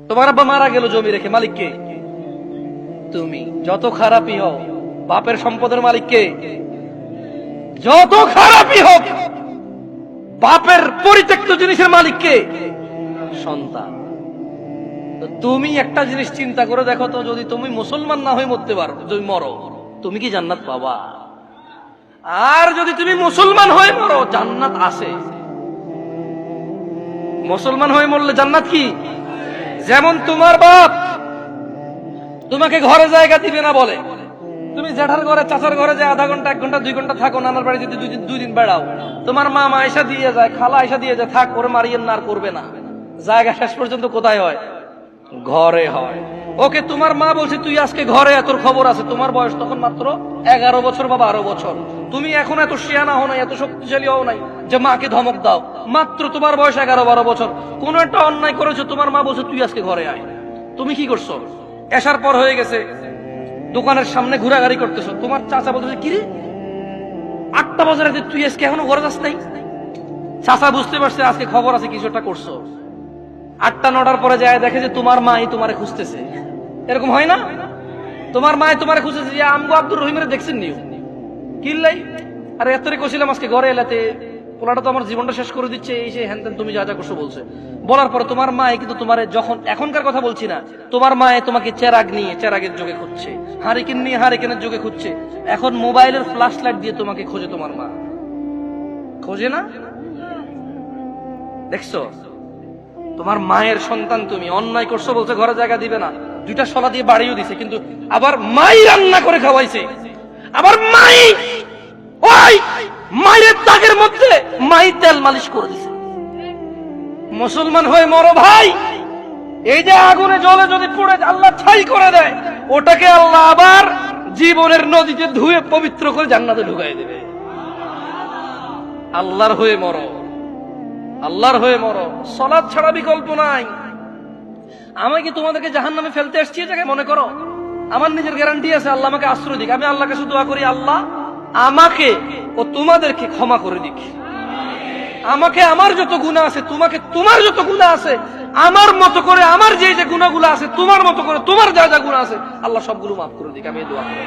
তোমার আব্বা মারা গেল জমি রেখে, মালিক কে? তুমি। যত খারাপই হও, বাপের সম্পদের মালিক কে? যত খারাপই হোক, বাপের পরিত্যক্ত জিনিসের মালিক কে? সন্তান। তো তুমি একটা জিনিস চিন্তা করে দেখো তো, যদি তুমি মুসলমান না হয়ে মরতে পারো, যদি মরো, তুমি কি জান্নাত পাবা? আর যদি তুমি মুসলমান হয়ে মরো, জান্নাত আছে। মুসলমান হয়ে মরলে জান্নাত কি? যেমন তোমার বাপ তোমাকে ঘরে জায়গা দিবে না বলে, তুমি জ্যাঠার ঘরে চাচার ঘরে যে আধা ঘন্টা 1 ঘন্টা 2 ঘন্টা থাকো, নানার বাড়ি যদি 2 দিন বেড়াও, তোমার মা আয়সা দিয়ে যায়, খালা আয়সা দিয়ে যায়, থাক ওরে মারিয়েন না, আর করবে না। জায়গা শেষ পর্যন্ত কোথায় হয়? ঘরে হয়। ওকে তোমার মা বলছে তুই আজকে ঘরে, তোর খবর আছে। তোমার বয়স তখন মাত্র 11 বছর বা 12 বছর। তুমি এখন এত শিয়ানা হও নাই, এত শক্তিশালী হও নাই যে মাকে ধমক দাও। মাত্র তোমার বয়স 11-12 বছর। কোন একটা অন্যায় করেছো, তোমার মা বলছে তুই আজকে ঘরে আয়। তুমি কি করছো? এসার পর হয়ে গেছে, দোকানের সামনে ঘোরাঘুরি করতেছো। তোমার চাচা বলতেছে কিরে 8টা বাজে রাতে তুই আজকে এখনো ঘরে যাস নাই? চাচা বুঝতে পারছে আজকে খবর আছে, কিছু একটা করছো। 8টা-9টার পরে যায় দেখে যে তোমার মাই তোমারে খুঁজতেছে। এরকম হয় না? তোমার মাই তোমারে খুঁজতেছে যে আমগো আব্দুর রহিমের দেখছেন নিও কিল্লাই, আরে এতরে কইছিলাম আজকে ঘরে এলাতে, পোলাটা তো আমার জীবনটা শেষ করে দিচ্ছে, এই যে হ্যান তুমি যা যা করছো বলছে। বলার পরে তোমার মা কিন্তু তোমার, যখন এখনকার কথা বলছি না, তোমার মা তোমাকে চেরাগ নিয়ে চেরাগের যোগে খুঁজছে, হারিকেন নিয়ে হারিকেনের যোগে খুঁজছে। এখন মোবাইলের ফ্ল্যাশ লাইট দিয়ে তোমাকে খোঁজে। তোমার মা খোঁজে না? দেখছো? তোমার মায়ের সন্তান তুমি, অন্যায় করছো বলছে ঘরে জায়গা দিবে না, 2টা শলা দিয়ে বাড়িও দিছে, কিন্তু আবার মাই রান্না করে খাওয়াইছে। আবার মাই ওই মায়ের দাগের মধ্যে মাই তেল মালিশ করে দিছে। মুসলমান হয়ে মরো ভাই। এই যে আগুনে জলে যদি পড়ে আল্লাহ ছাই করে দেয়, ওটাকে আল্লাহ আবার জীবনের নদীতে ধুয়ে পবিত্র করে জান্নাতে ঢুকাই দেবে। আল্লাহর হয়ে মরো, আল্লাহর হয়ে মরো। সালাত ছাড়া বিকল্প নাই। আমি কি তোমাদেরকে জাহান্নামে ফেলতে আসছি এই জায়গায় মনে করো? আমার নিজের গ্যারান্টি আছে, আল্লাহ আমাকে আশ্রয় দিক। আমি আল্লাহর কাছে দোয়া করি, আল্লাহ আমাকে ও তোমাদেরকে ক্ষমা করে দিক। আমাকে আমার যত গুনাহ আছে, তোমাকে তোমার যত গুনাহ আছে, আমার মতো করে আমার যে যে গুনাহগুলো আছে, তোমার মতো করে তোমার যা যা গুনাহ আছে, আল্লাহ সবগুলো মাফ করে দিক। আমি এই দোয়া করি।